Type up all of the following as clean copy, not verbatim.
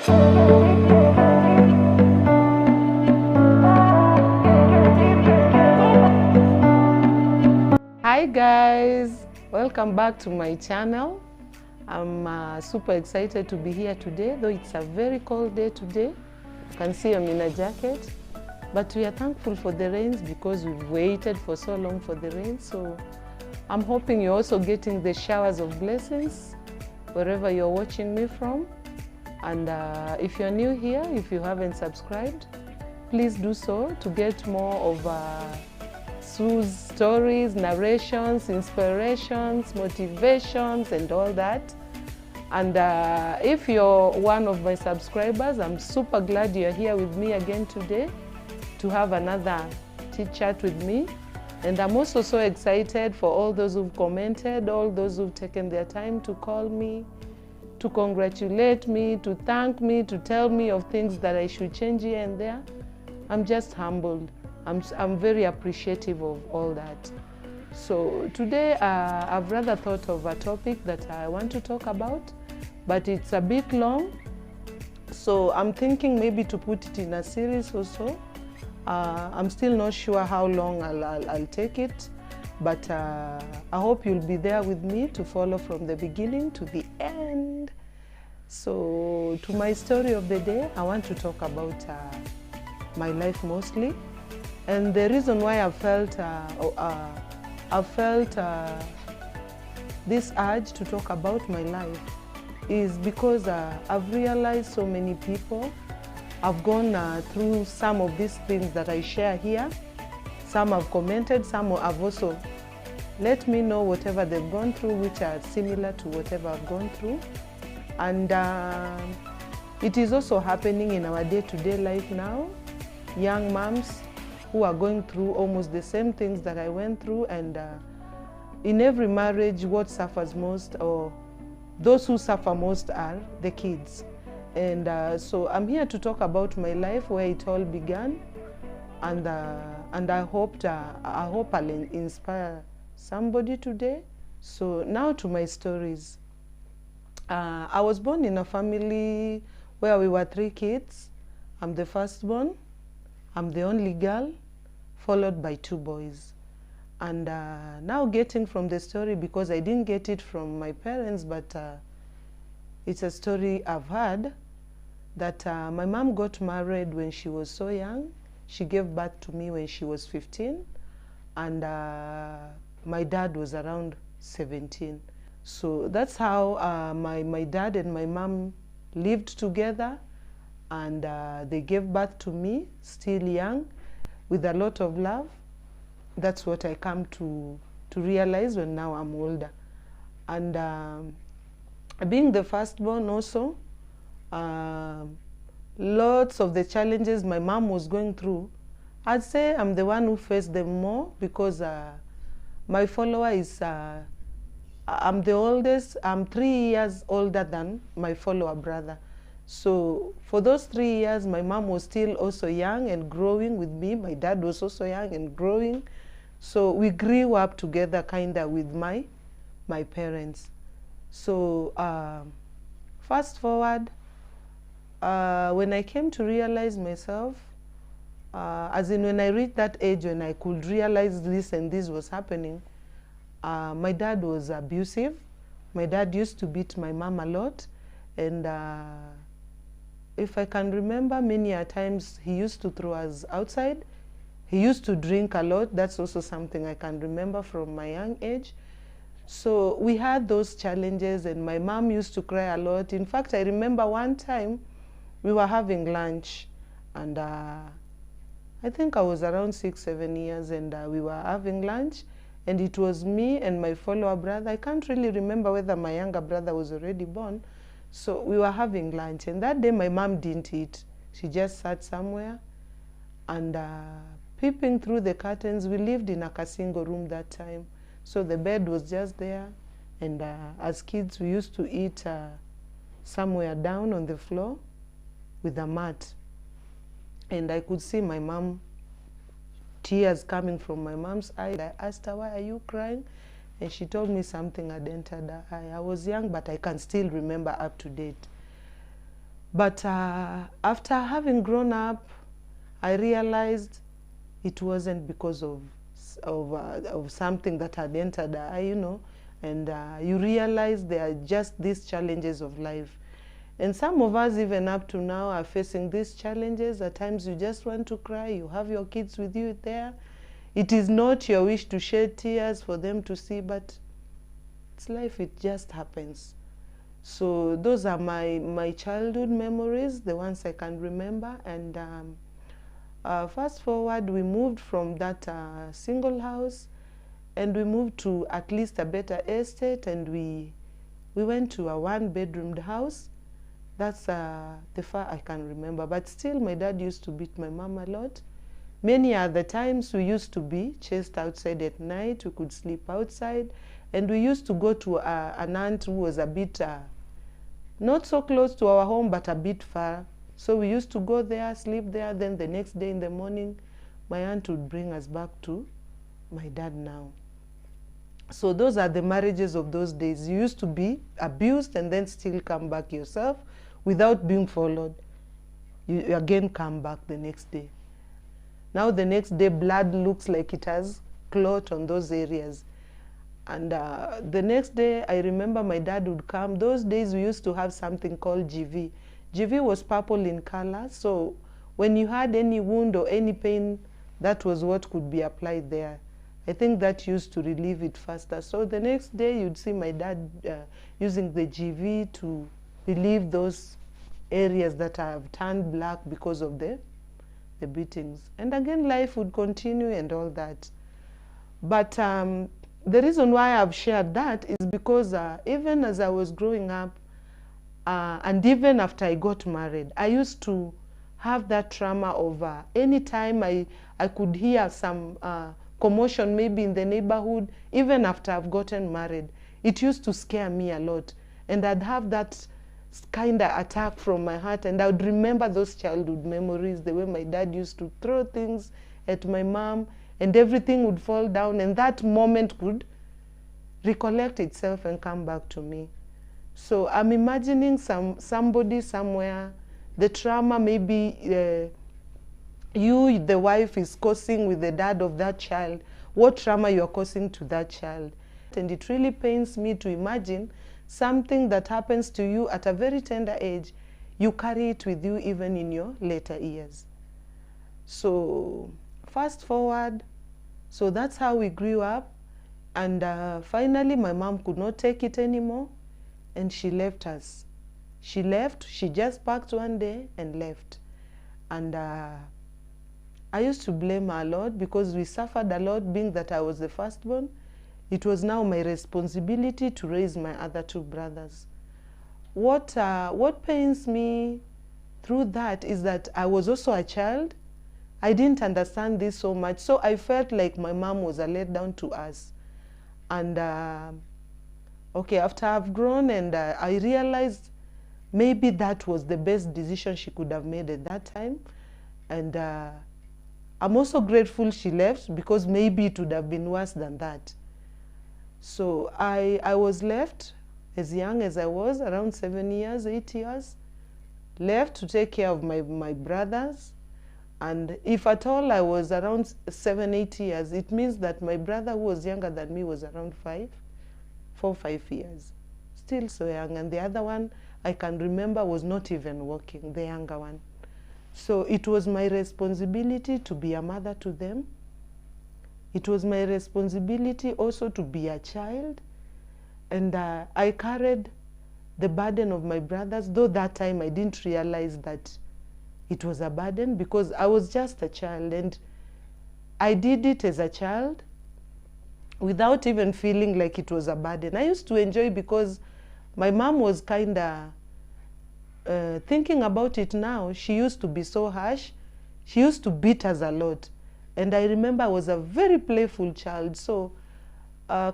Hi guys, welcome back to my channel. I'm super excited to be here today, though it's a very cold day today. You can see I'm in a jacket, but we are thankful for the rains because we've waited for so long for the rain. So I'm hoping you're also getting the showers of blessings wherever you're watching me from. And if you're new here, if you haven't subscribed, please do so to get more of Sue's stories, narrations, inspirations, motivations, and all that. And if you're one of my subscribers, I'm super glad you're here with me again today to have another chit chat with me. And I'm also so excited for all those who've commented, all those who've taken their time to call me, to congratulate me, to thank me, to tell me of things that I should change here and there. I'm just humbled. I'm very appreciative of all that. So today I've rather thought of a topic that I want to talk about, but it's a bit long. So I'm thinking maybe to put it in a series or so. I'm still not sure how long I'll take it, but I hope you'll be there with me to follow from the beginning to the end. So to my story of the day, I want to talk about my life mostly. And the reason why I felt this urge to talk about my life is because I've realized so many people have gone through some of these things that I share here. Some have commented, some have also let me know whatever they've gone through, which are similar to whatever I've gone through. And it is also happening in our day-to-day life now. Young moms who are going through almost the same things that I went through, and in every marriage, what suffers most, or those who suffer most, are the kids. And so I'm here to talk about my life, where it all began, and I hope I'll inspire somebody today. So now to my stories. I was born in a family where we were 3 kids. I'm the firstborn. I'm the only girl, followed by 2 boys. And now getting from the story, because I didn't get it from my parents, but it's a story I've heard, that my mom got married when she was so young. She gave birth to me when she was 15, and my dad was around 17. So that's how my dad and my mom lived together. And they gave birth to me, still young, with a lot of love. That's what I come to realize when now I'm older. And being the firstborn also, lots of the challenges my mom was going through, I'd say I'm the one who faced them more, because my follower is, I'm the oldest. I'm 3 years older than my follower brother. So for those 3 years, my mom was still also young and growing with me. My dad was also young and growing. So we grew up together kind of with my parents. So fast forward, when I came to realize myself, as in when I reached that age when I could realize this and this was happening, my dad was abusive. My dad used to beat my mom a lot. And if I can remember, many a times he used to throw us outside. He used to drink a lot. That's also something I can remember from my young age. So we had those challenges, and my mom used to cry a lot. In fact, I remember one time we were having lunch, and I think I was around 6, 7 years, and we were having lunch, and it was me and my follower brother. I can't really remember whether my younger brother was already born. So we were having lunch, and that day my mom didn't eat. She just sat somewhere, and peeping through the curtains, we lived in a single room that time. So the bed was just there, and as kids we used to eat somewhere down on the floor with a mat. And I could see my mom, tears coming from my mom's eyes. I asked her, "Why are you crying?" And she told me something had entered her eye. I was young, but I can still remember up to date. But after having grown up, I realized it wasn't because of something that had entered, you know, and you realize there are just these challenges of life. And some of us, even up to now, are facing these challenges. At times you just want to cry. You have your kids with you there. It is not your wish to shed tears for them to see, but it's life. It just happens. So those are my childhood memories, the ones I can remember. And fast forward, we moved from that single house, and we moved to at least a better estate, and we went to a one-bedroomed house. That's the far I can remember. But still, my dad used to beat my mom a lot. Many other times we used to be chased outside at night. We could sleep outside. And we used to go to an aunt who was a bit, not so close to our home, but a bit far. So we used to go there, sleep there. Then the next day in the morning, my aunt would bring us back to my dad now. So those are the marriages of those days. You used to be abused and then still come back yourself without being followed. You again come back the next day. Now the next day, blood looks like it has clot on those areas. And the next day, I remember my dad would come. Those days, we used to have something called GV. GV was purple in color. So when you had any wound or any pain, that was what could be applied there. I think that used to relieve it faster. So the next day, you'd see my dad using the GV to relieve those areas that have turned black because of the beatings. And again, life would continue and all that. But the reason why I've shared that is because even as I was growing up, and even after I got married, I used to have that trauma of any time I could hear some commotion maybe in the neighborhood, even after I've gotten married. It used to scare me a lot. And I'd have that kind of attack from my heart, and I would remember those childhood memories, the way my dad used to throw things at my mom, and everything would fall down, and that moment could recollect itself and come back to me. So I'm imagining somebody somewhere, the trauma maybe you, the wife, is causing with the dad of that child, what trauma you're causing to that child. And it really pains me to imagine something that happens to you at a very tender age, you carry it with you even in your later years. So fast forward, so that's how we grew up. And finally, my mom could not take it anymore, and she left us. She left, she just packed one day and left. And I used to blame her a lot because we suffered a lot, being that I was the firstborn. It was now my responsibility to raise my other two brothers. What pains me through that is that I was also a child. I didn't understand this so much, so I felt like my mom was a letdown to us. And okay, after I've grown and I realized maybe that was the best decision she could have made at that time. And I'm also grateful she left, because maybe it would have been worse than that. So I was left as young as I was, around 7 years, 8 years, left to take care of my brothers. And if at all I was around 7, 8 years, it means that my brother, who was younger than me, was around 4, 5 years. Still so young. And the other one, I can remember, was not even walking, the younger one. So it was my responsibility to be a mother to them. It was my responsibility also to be a child. And I carried the burden of my brothers, though that time I didn't realize that it was a burden, because I was just a child, and I did it as a child without even feeling like it was a burden. I used to enjoy, because my mom was kind of, thinking about it now, she used to be so harsh. She used to beat us a lot. And I remember I was a very playful child. So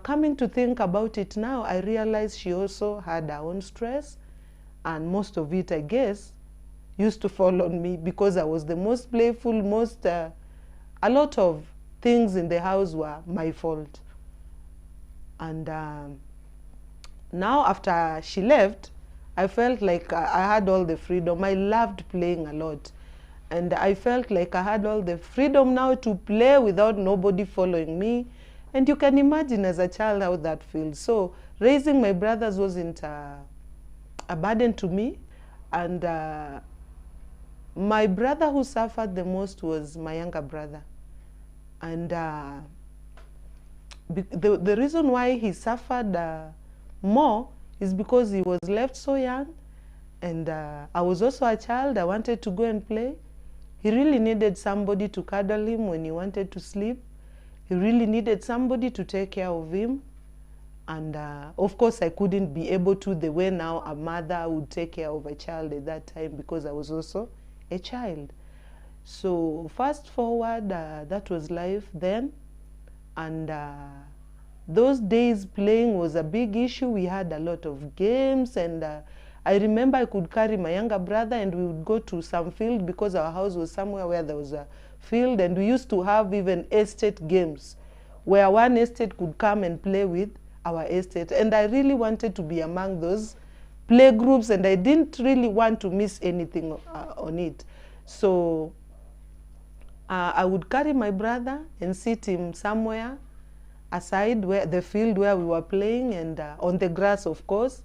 coming to think about it now, I realized she also had her own stress. And most of it, I guess, used to fall on me, because I was the most playful, a lot of things in the house were my fault. And now after she left, I felt like I had all the freedom. I loved playing a lot. And I felt like I had all the freedom now to play without nobody following me. And you can imagine as a child how that feels. So raising my brothers wasn't a burden to me. And my brother who suffered the most was my younger brother. And the reason why he suffered more is because he was left so young. And I was also a child. I wanted to go and play. He really needed somebody to cuddle him when he wanted to sleep. He really needed somebody to take care of him. And of course, I couldn't be able to the way now a mother would take care of a child at that time, because I was also a child. So fast forward, that was life then. And those days playing was a big issue. We had a lot of games, and I remember I could carry my younger brother and we would go to some field, because our house was somewhere where there was a field, and we used to have even estate games where one estate could come and play with our estate. And I really wanted to be among those play groups, and I didn't really want to miss anything on it. So I would carry my brother and sit him somewhere aside where the field where we were playing, and on the grass, of course.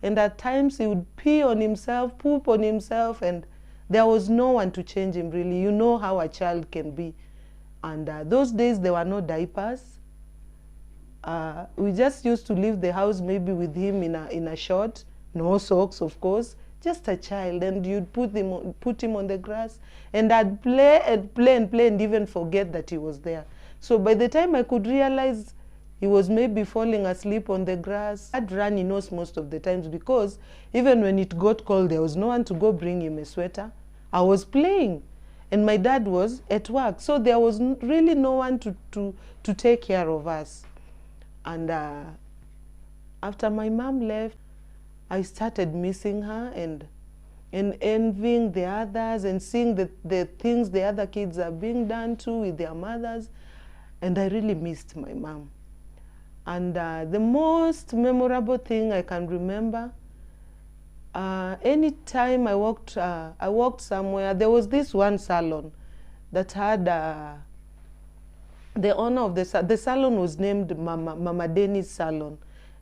And at times he would pee on himself, poop on himself, and there was no one to change him, really. You know how a child can be. And those days there were no diapers. We just used to leave the house maybe with him in a short, no socks, of course, just a child. And you'd put him on the grass, and I'd play and play and play and even forget that he was there. So by the time I could realize he was maybe falling asleep on the grass, I'd run in most of the times, because even when it got cold, there was no one to go bring him a sweater. I was playing, and my dad was at work. So there was really no one to take care of us. And after my mom left, I started missing her and envying the others and seeing the things the other kids are being done to with their mothers. And I really missed my mom. And the most memorable thing I can remember, any time I walked somewhere, there was this one salon that had the owner of the salon was named Mama Dennis Salon,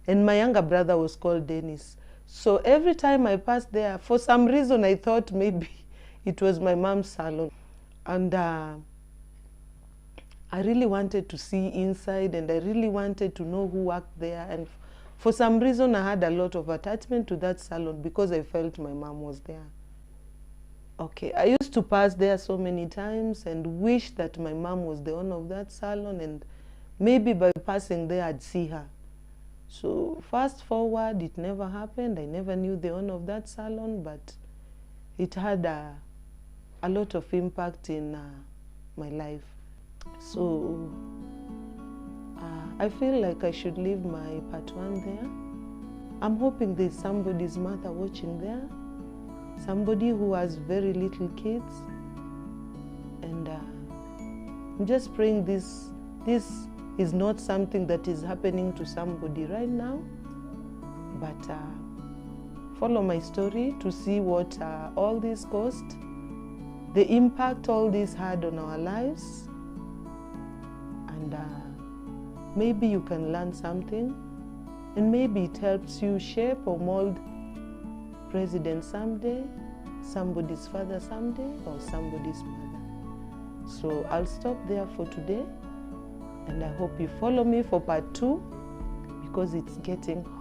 and my younger brother was called Dennis. So every time I passed there, for some reason I thought maybe it was my mom's salon. And I really wanted to see inside, and I really wanted to know who worked there. And for some reason, I had a lot of attachment to that salon, because I felt my mom was there. Okay, I used to pass there so many times and wish that my mom was the owner of that salon, and maybe by passing there, I'd see her. So fast forward, it never happened. I never knew the owner of that salon, but it had a lot of impact in my life. So I feel like I should leave my part 1 there. I'm hoping there's somebody's mother watching there, somebody who has very little kids. And I'm just praying this is not something that is happening to somebody right now, but follow my story to see what all this cost, the impact all this had on our lives. And maybe you can learn something, and maybe it helps you shape or mold president someday, somebody's father someday, or somebody's mother. So I'll stop there for today, and I hope you follow me for part 2, because it's getting hot.